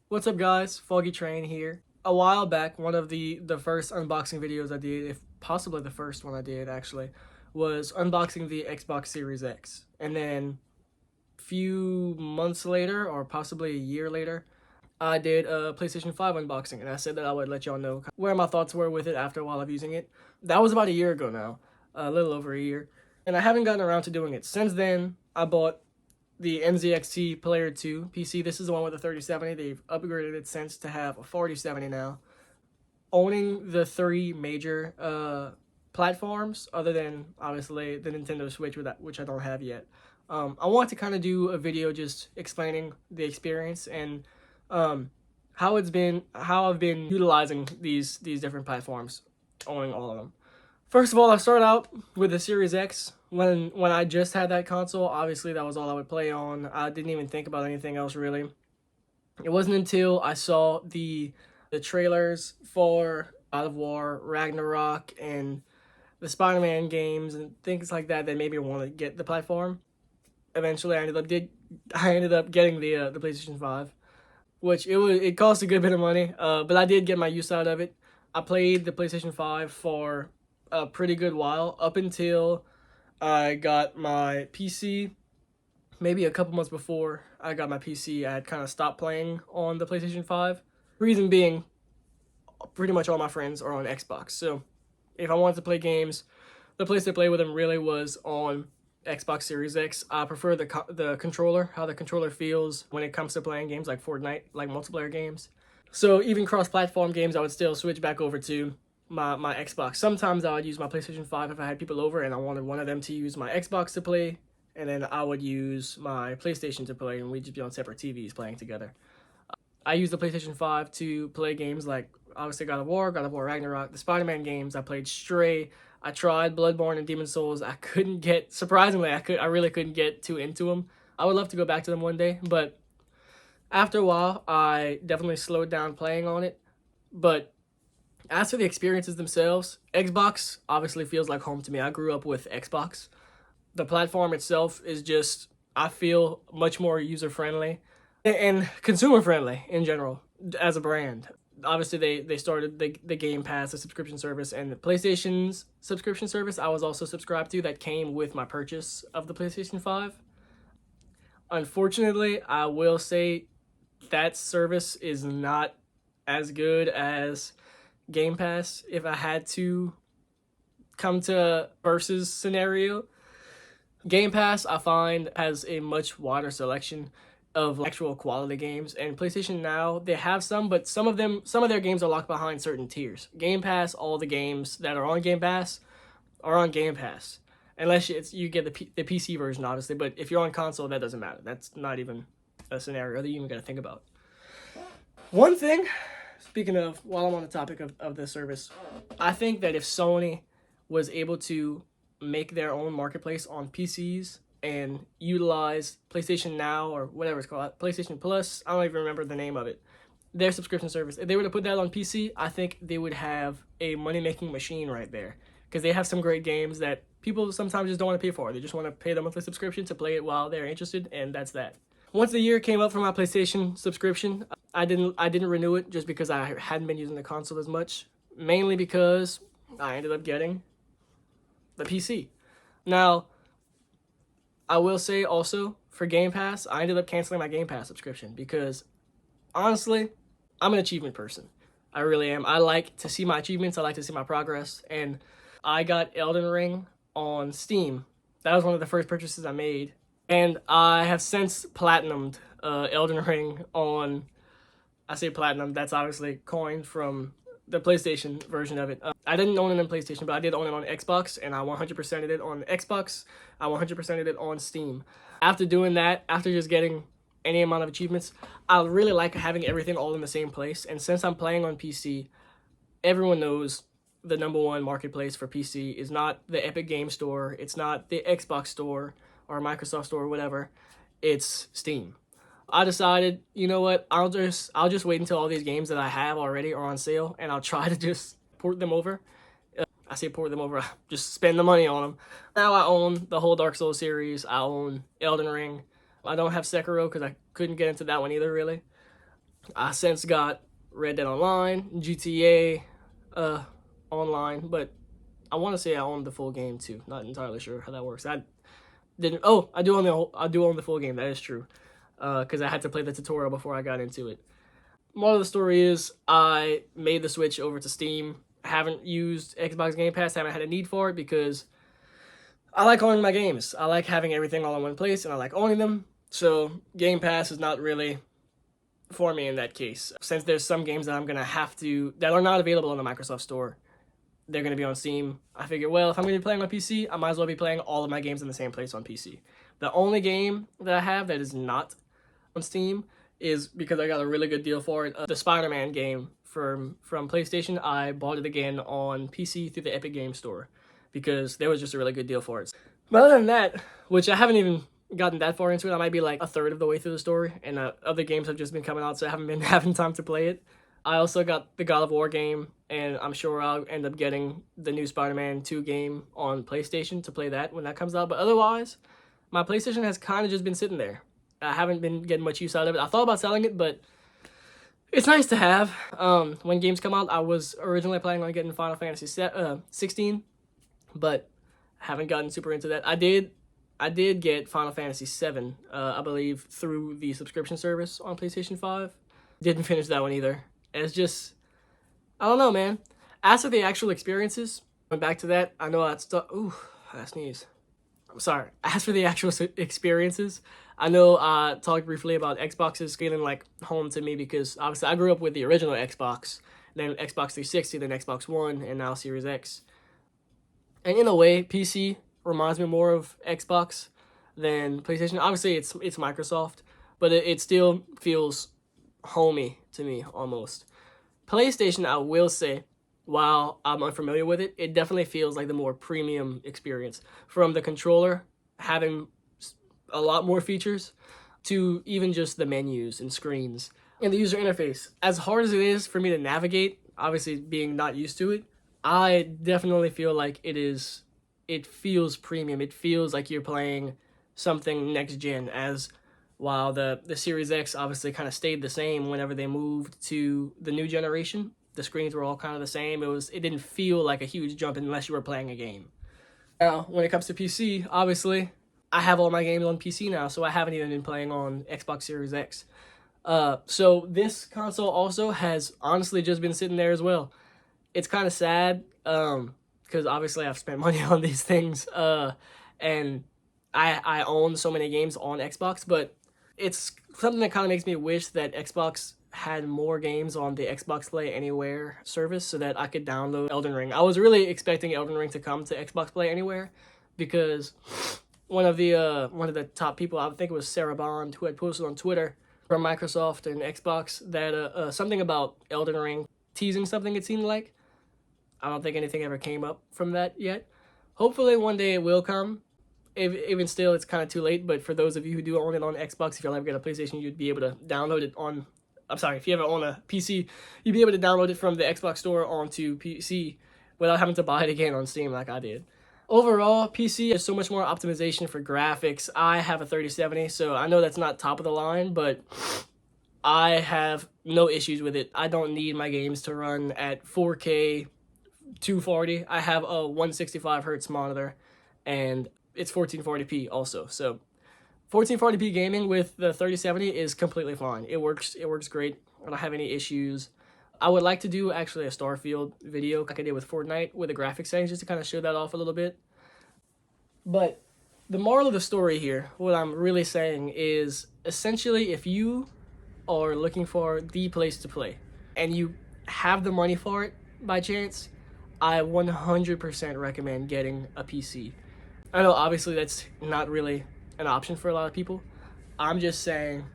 What's up guys, Foggy Train here. A while back, one of the first unboxing videos I did, if possibly the first one I did actually, was unboxing the Xbox Series X. And then a few months later, or possibly a year later, I did a PlayStation 5 unboxing, and I said that I would let y'all know where my thoughts were with it after a while of using it. That was about a year ago now, a little over a year. And I haven't gotten around to doing it. Since then, I bought the NZXT Player 2 PC. This is the one with the 3070. They've upgraded it since to have a 4070 now. Owning the three major platforms, other than obviously the Nintendo Switch, which I don't have yet. I want to kind of do a video just explaining the experience and how I've been utilizing these different platforms, owning all of them. First of all, I start out with the Series X. When I just had that console, obviously that was all I would play on. I didn't even think about anything else really. It wasn't until I saw the trailers for God of War, Ragnarok, and the Spider-Man games and things like that that made me want to get the platform. Eventually, I ended up getting the PlayStation 5, which it cost a good bit of money, but I did get my use out of it. I played the PlayStation 5 for a pretty good while, up until I got my PC. Maybe a couple months before I got my PC, I had kind of stopped playing on the PlayStation 5. Reason being, pretty much all my friends are on Xbox. So if I wanted to play games, the place to play with them really was on Xbox Series X. I prefer the controller, how the controller feels when it comes to playing games like Fortnite, like multiplayer games. So even cross-platform games, I would still switch back over to my Xbox. Sometimes I would use my PlayStation 5 if I had people over and I wanted one of them to use my Xbox to play, and then I would use my PlayStation to play, and we'd just be on separate TVs playing together. I use the PlayStation 5 to play games like, obviously, God of War Ragnarok, the Spider-Man games. I played Stray. I tried Bloodborne and Demon Souls. I couldn't get, surprisingly, I really couldn't get too into them. I would love to go back to them one day, but after a while, I definitely slowed down playing on it. But as for the experiences themselves, Xbox obviously feels like home to me. I grew up with Xbox. The platform itself is just, I feel, much more user-friendly and consumer-friendly in general as a brand. Obviously, they started the Game Pass, the subscription service, and the PlayStation's subscription service I was also subscribed to that came with my purchase of the PlayStation 5. Unfortunately, I will say that service is not as good as Game Pass. If I had to come to versus scenario, Game Pass I find has a much wider selection of actual quality games, and PlayStation Now, they have some, but some of their games are locked behind certain tiers. Game Pass, all the games that are on Game Pass are on Game Pass, unless you get the PC version, obviously. But if you're on console, that doesn't matter. That's not even a scenario that you even got to think about. One thing, speaking of, while I'm on the topic of this service, I think that if Sony was able to make their own marketplace on PCs and utilize PlayStation Now, or whatever it's called, PlayStation Plus, I don't even remember the name of it, their subscription service, if they were to put that on PC, I think they would have a money-making machine right there, because they have some great games that people sometimes just don't want to pay for. They just want to pay the monthly subscription to play it while they're interested, and that's that. Once the year came up for my PlayStation subscription, I didn't renew it just because I hadn't been using the console as much, mainly because I ended up getting the PC. Now, I will say also, for Game Pass, I ended up canceling my Game Pass subscription because, honestly, I'm an achievement person. I really am. I like to see my achievements. I like to see my progress. And I got Elden Ring on Steam. That was one of the first purchases I made. And I have since platinumed Elden Ring on, I say platinum, that's obviously coined from the PlayStation version of it. I didn't own it on PlayStation, but I did own it on Xbox, and I 100%ed it on Xbox. I 100%ed it on Steam. After doing that, after just getting any amount of achievements, I really like having everything all in the same place. And since I'm playing on PC, everyone knows the #1 marketplace for PC is not the Epic Game Store, it's not the Xbox Store or Microsoft Store or whatever, it's Steam. I decided, you know what, I'll just wait until all these games that I have already are on sale, and I'll try to just port them over. I say port them over, just spend the money on them. Now I own the whole Dark Souls series, I own Elden Ring. I don't have Sekiro because I couldn't get into that one either, really. I since got Red Dead Online, GTA Online, but I want to say I own the full game too. Not entirely sure how that works. I didn't. Oh, I do own the full game. That is true. Because I had to play the tutorial before I got into it. Moral of the story is I made the switch over to Steam. Haven't used Xbox Game Pass. Haven't had a need for it because I like owning my games. I like having everything all in one place, and I like owning them. So Game Pass is not really for me in that case. Since there's some games that I'm gonna have to that are not available in the Microsoft Store, they're gonna be on Steam. I figure, well, if I'm gonna be playing on PC, I might as well be playing all of my games in the same place on PC. The only game that I have that is not on Steam is because I got a really good deal for it. The Spider-Man game from PlayStation. I bought it again on PC through the Epic Game Store because there was just a really good deal for it. But other than that, which I haven't even gotten that far into it, I might be like a third of the way through the story, and other games have just been coming out, so I haven't been having time to play it. I also got the God of War game, and I'm sure I'll end up getting the new Spider-Man 2 game on PlayStation to play that when that comes out. But otherwise, my PlayStation has kind of just been sitting there. I haven't been getting much use out of it. I thought about selling it, but it's nice to have. When games come out, I was originally planning on getting Final Fantasy 16, but haven't gotten super into that. I did get Final Fantasy 7, I believe, through the subscription service on PlayStation 5. Didn't finish that one either. It's just, I don't know, man. As for the actual experiences, went back to that. I know I sneeze. I'm sorry. As for the actual experiences, I know I talked briefly about Xboxes feeling like home to me because obviously I grew up with the original Xbox, then Xbox 360, then Xbox One, and now Series X. And in a way, PC reminds me more of Xbox than PlayStation. Obviously, it's Microsoft, but it still feels homey to me almost. PlayStation, I will say, while I'm unfamiliar with it, it definitely feels like the more premium experience. From the controller having a lot more features to even just the menus and screens and the user interface. As hard as it is for me to navigate, obviously being not used to it, I definitely feel like it feels premium. It feels like you're playing something next gen, as while the Series X obviously kind of stayed the same whenever they moved to the new generation. The screens were all kind of the same. It didn't feel like a huge jump unless you were playing a game. Now, when it comes to PC, obviously, I have all my games on PC now, so I haven't even been playing on Xbox Series X. So this console also has honestly just been sitting there as well. It's kind of sad, because obviously I've spent money on these things, and I own so many games on Xbox, but it's something that kind of makes me wish that Xbox had more games on the Xbox Play Anywhere service so that I could download Elden Ring. I was really expecting Elden Ring to come to Xbox Play Anywhere because one of the top people, I think it was Sarah Bond, who had posted on Twitter from Microsoft and Xbox that something about Elden Ring teasing something, it seemed like. I don't think anything ever came up from that yet. Hopefully one day it will come. Even still, it's kind of too late, but for those of you who do own it on Xbox, if you'll ever get a PlayStation, you'd be able to download it on... I'm sorry, if you ever own a PC, you'd be able to download it from the Xbox Store onto PC without having to buy it again on Steam like I did. Overall, PC has so much more optimization for graphics. I have a 3070, so I know that's not top of the line, but I have no issues with it. I don't need my games to run at 4K 240. I have a 165 hertz monitor, and it's 1440p also. So 1440p gaming with the 3070 is completely fine. It works great. I don't have any issues. I would like to do actually a Starfield video like I did with Fortnite with the graphics settings just to kind of show that off a little bit. But the moral of the story here, what I'm really saying is essentially if you are looking for the place to play and you have the money for it by chance, I 100% recommend getting a PC. I know obviously that's not really an option for a lot of people. I'm just saying,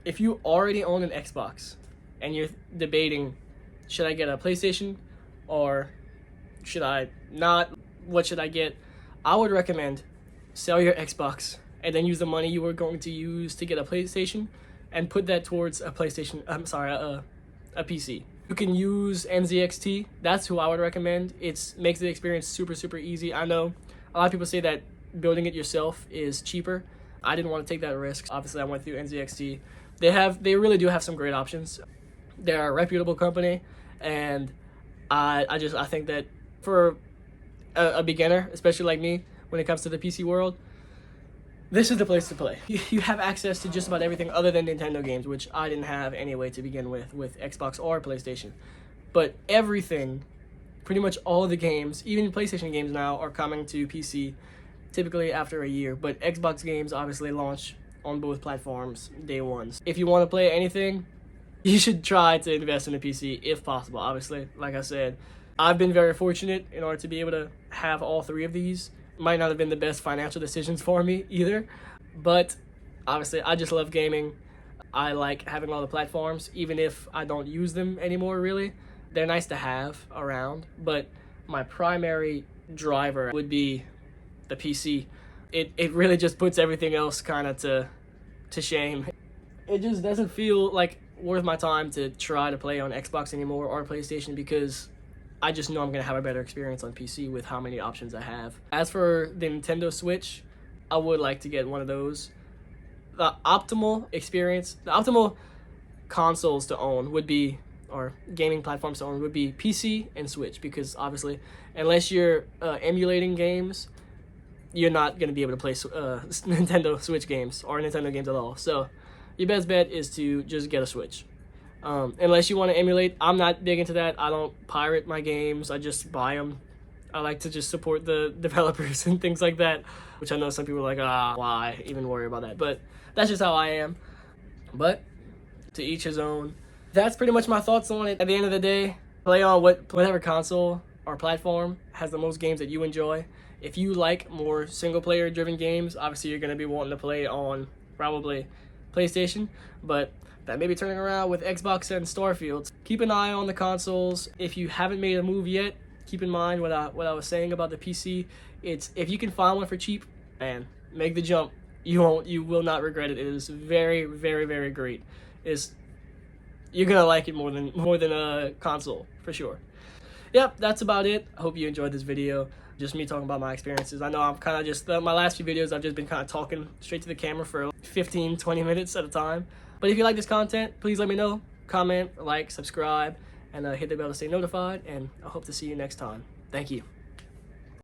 if you already own an Xbox and you're debating, should I get a PlayStation or should I not? What should I get? I would recommend sell your Xbox and then use the money you were going to use to get a PlayStation and put that towards a PC. You can use NZXT. That's who I would recommend. It makes the experience super easy. I know a lot of people say that building it yourself is cheaper. I didn't want to take that risk. Obviously, I went through NZXT. They really do have some great options. They're a reputable company, and I think that for a beginner, especially like me, when it comes to the PC world, this is the place to play. You have access to just about everything other than Nintendo games, which I didn't have anyway to begin with Xbox or PlayStation. But everything, pretty much all the games, even PlayStation games now, are coming to PC typically after a year. But Xbox games obviously launch on both platforms day one. If you want to play anything, you should try to invest in a PC if possible. Obviously, like I said, I've been very fortunate in order to be able to have all three of these. Might not have been the best financial decisions for me either, but obviously I just love gaming. I like having all the platforms, even if I don't use them anymore really. They're nice to have around, but my primary driver would be the PC. It really just puts everything else kind of to shame. It just doesn't feel like worth my time to try to play on Xbox anymore or PlayStation, because I just know I'm going to have a better experience on PC with how many options I have. As for the Nintendo Switch, I would like to get one of those. The optimal experience, the optimal consoles to own would be, or gaming platforms to own would be PC and Switch, because obviously, unless you're emulating games, you're not going to be able to play Nintendo Switch games or Nintendo games at all. So your best bet is to just get a Switch. Unless you want to emulate, I'm not big into that. I don't pirate my games. I just buy them. I like to just support the developers and things like that, which I know some people are like, why even worry about that? But that's just how I am. But to each his own. That's pretty much my thoughts on it. At the end of the day, play on whatever console or platform has the most games that you enjoy. If you like more single-player driven games, obviously you're going to be wanting to play on probably PlayStation, but that may be turning around with Xbox and Starfield. Keep an eye on the consoles. If you haven't made a move yet, keep in mind what I was saying about the PC. It's, if you can find one for cheap, man, make the jump. You will not regret it. It is very, very, very great. You're gonna like it more than a console for sure. Yep, that's about it. I hope you enjoyed this video. Just me talking about my experiences. I know I'm kind of just, my last few videos I've just been kind of talking straight to the camera for 15-20 minutes at a time. But if you like this content, please let me know. Comment, like, subscribe, and hit the bell to stay notified. And I hope to see you next time. Thank you.